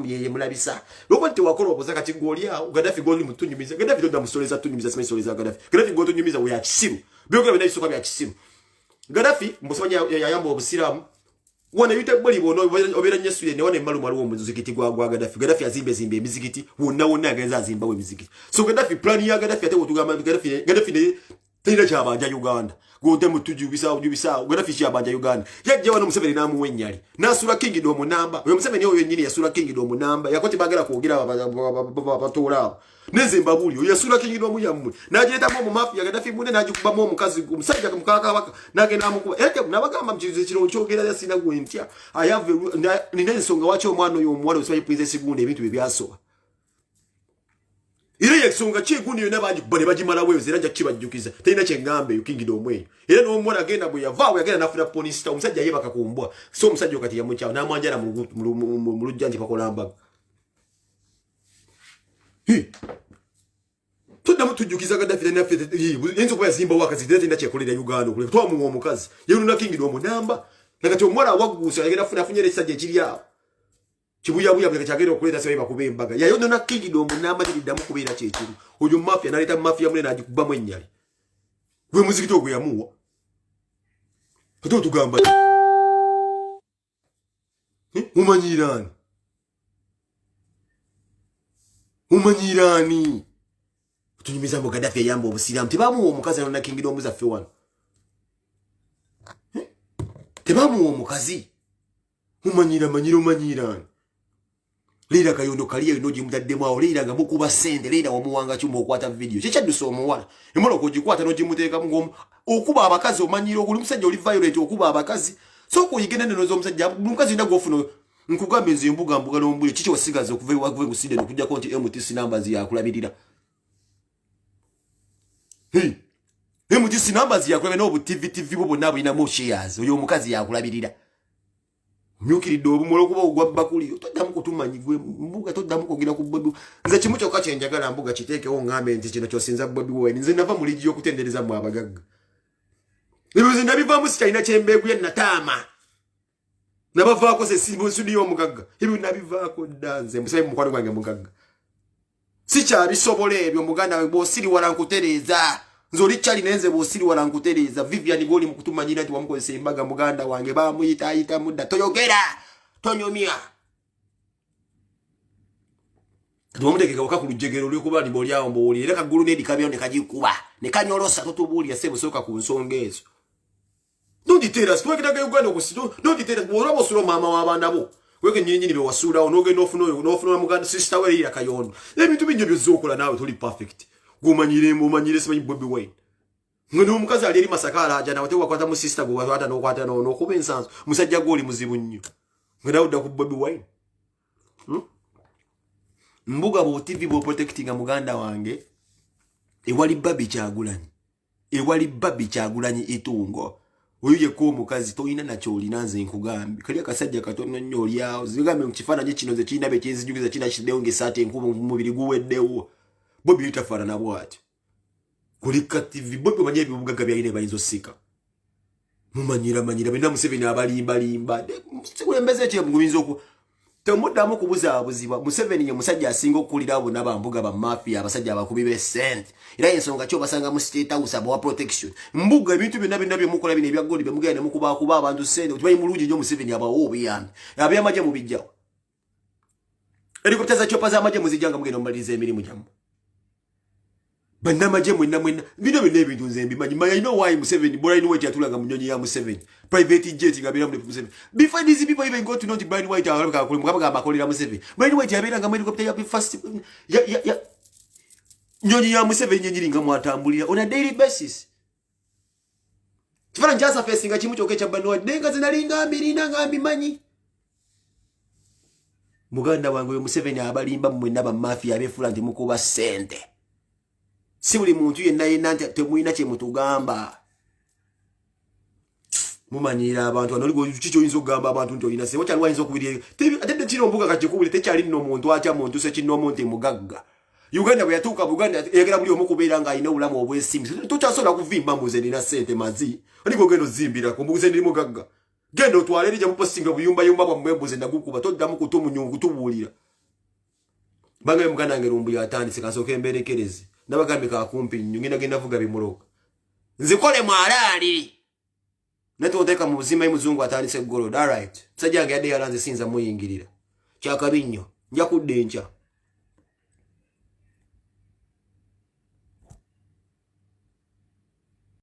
ye mulabisa lokwante wakoroboza kati golia Gaddafi goli mutunyumiza Gaddafi ndo damusoleza tunyumiza semesoliza Gaddafi goto nyumiza we yakisimu byogera bina isoka bya kisimu Gaddafi mbosanya yayambo obusiramu wona yite boli bono obera nyesuye ne wona malu malu omuzikiti gwa Gaddafi azimbe emizikiti wona agenza azimba we emizikiti so Gaddafi plan ya Gaddafi ate wotugamba Gaddafi ne tira cyabanja Uganda gode mutujubisa Gaddafi cyabanja Uganda yajja wano Museveni namu wenyali nasura kingdom namba oyo Museveni oyo nyini yasura kingdom namba yakoti bagala kuogira batola nezembabuli oyo yasura kingdom yamwe najeta mu mafia Gaddafi mune najikuba mu mukazi umusajja kumukaka baka nagenda amukuba ete nabagamba mchizo kiro nchogera yasina gwentya I have ninensonga wacho omwana oyo omwalo usibaye princess gunde ebintu bibyasoba ile ensonga kyeguni yonna bangi bane bagimala weeyo era nja kukibajjukiza talina kyeŋŋambe eyo kingdom eyo era n'omwana agenda bwe yavaawo yagenda nafuna police town omusajja yeebaka ku mbwa so omusajja kati yamukyawo n'amwanjala mu lujja nti bakola mbaga toddamu tujjukiza Gaddafi naffe yinza okuba yazimbawo akazi era talina kyekolera Uganda okule twamuwa omukazi yeyoluna kingdom namba nakati omuwala awagguusa yagenda afunye ekisajja ekiri awo kibuyabuya bwe kyagenda okuleeta sebe bakuba embaga yayonona kingdom namba tiriddamu kubeera kyekiru oyo mafia naleeta mafia munene agikubamu ennyali gwe muzikiti ogwe yamuwa kati otugamba umanyirani tunyumiza mbu Gaddafi yayamba obusiraamu tebamuwa omukazi alona kingdom zaffe wano tebamuwa omukazi umanyirani Leila Kayondo kaliya ino jimutaddemu awo Leila nga mukuba sente Leila wamuwanga kyumba okwata video kyekyadduse omuwala emola okugikwata n'ogimuteeka ngomu okuba abakazi omanyira okuli musajja oli violent okuba abakazi so kuyigenda neno z'omusajja mukazi ndagwo ofuna nkugambe nze mbuga n'ombuli kiki wasigaza okuva gusinde n'okujjako nti MTC numbers yakulabirira MTC numbers yakulabirira n'obu TV bwo bonna bulinamu shares oyo omukazi yakulabirira myukiridde obumula okuba ogwa bakuli toddamu kutumanyi gwe mbuga toddamu kwogera ku Bobi nze kimu kyokka kyenjagala mbuga kiteekewo ngambe nti kino kyosinza Bobi Wine nze nava mu ligi y'okutendereza mu abagagga ebyo nze nabivaamu sikyalina kyembeegu ye nataama nabavaako se nsudi y'omugagga ebyo nabivaako dda nze musabe mu mukwano gwange mugagga sikyabisobola ebyo muganda we bw'osiriwala nkutereeza nze oli kyali nenze bw'osiriwala nkutereeza Vivian goli mu kutumanyira nti wamukozesa embaga muganda wange baamuyitaayita mudda toyogera tonyomya tuwamuteekeka waka ku lujjegero olw'okuba ni bw'oli awo mbowuli era kaggulu n'edikabyawo ne kagikuba ne kanyolosa totubuulira sebusooka ku nsonga ezo nonditeera situwekeraga Uganda okusito nonditeera bw'olaba osula maama w'abaana bo weke nyinyini be wasuulawo n'ogenda ofuna muganda sister we Leila Kayondo ebintu bingi byozza okola naawe toli perfect gw'omanyire simanyi Bobi Wine nga n'omukazi ali eri Masaka alaja nawe tewakwata mu sister gwe wakwata n'okwata n'okuba ensanso musajja gw'oli muzibu nnyo nga nawe odda ku Bobi Wine mbuga bwo TV bwo protectinga muganda wange ewali Babi Kyagulanyi etungo oyo yeko omukazi toyina nakyo olina nze nkugambe kali akasajja katono nnyo olyawo zigambe mu kifaananyi kino ze kirina be kinzijukiza kina kiddewo ng'esaati enkuba mu mubiri guweddewo Bobi litafaanana bw'ati kulika TV Bobi omanyi ebibugaga byalina bayinza osika mumanyira bena Museveni abalimbalimba sikulembeze ekyo muyinza oku temuddamu kubuzaabuzibwa Museveni ye musajja asinga okukulira abo n'abambuga ba mafia abasajja abakubi b'essente era ensonga ki obasanga mu state house abawa protection mbuga ebintu byonna byemukola bino ebya goli bemugenda ne mukubakuba abantu ssente okimanyi mulungi nnyo Museveni abawa obuyambi abyamagye mubijjawo helikopta za chopa z'amagye muzijjanga mugenda mumaliriza emirimu gyammwe bannamagye mwenna bino byonna ebintu nze mbimanyi I know why Museveni Brian White yatulanga mu nnyonyi ya Museveni private jet nga biramu ne Museveni before these people even go to know Brian White alabika kuli mukaba akolera Museveni Brian White yabiranga mu helicopter ya first ya nnyonyi ya Museveni nyenyiringa mwatambulira on a daily basis kifana njasa facing kimu kyoke kya Brian White denga zinalinga mbirina nga mbimanyi muganda wange we Museveni abalimba mwenna ba mafia abefula nti mukuba sente si buli muntu yenna nti temuyina kye mutugamba mumanyira abantu anoligo kicho yinzo gamba abantu nti olina se wakyali wayinza okubiri ate kino mbuga kakikubuli tekyali nno muntu atya muntu se kino muntu mugagga Uganda bwe yatuuka Buganda yagera buli omu kubeera nga alina obulamu obwesimbi tokyasobola kuvimba mbuze nina sente mazi aliko gendo zimbira ku mbuze ndi mugagga gendo twale lija mupostinga buyumba bwa mbuze nagukuba toddamu kutumunyungu kutubuulira bangaye muganda ngerumbu yatandise kasooka emberekerezi nabagambe kakumpi nnyo ngenda vuga bimuloka nzikole mwalaali netoteka mu buzima y'muzungu atandise golo all right sajja yange yadde yalanze sinza muyingirira kyakabi nnyo nja kudde ncha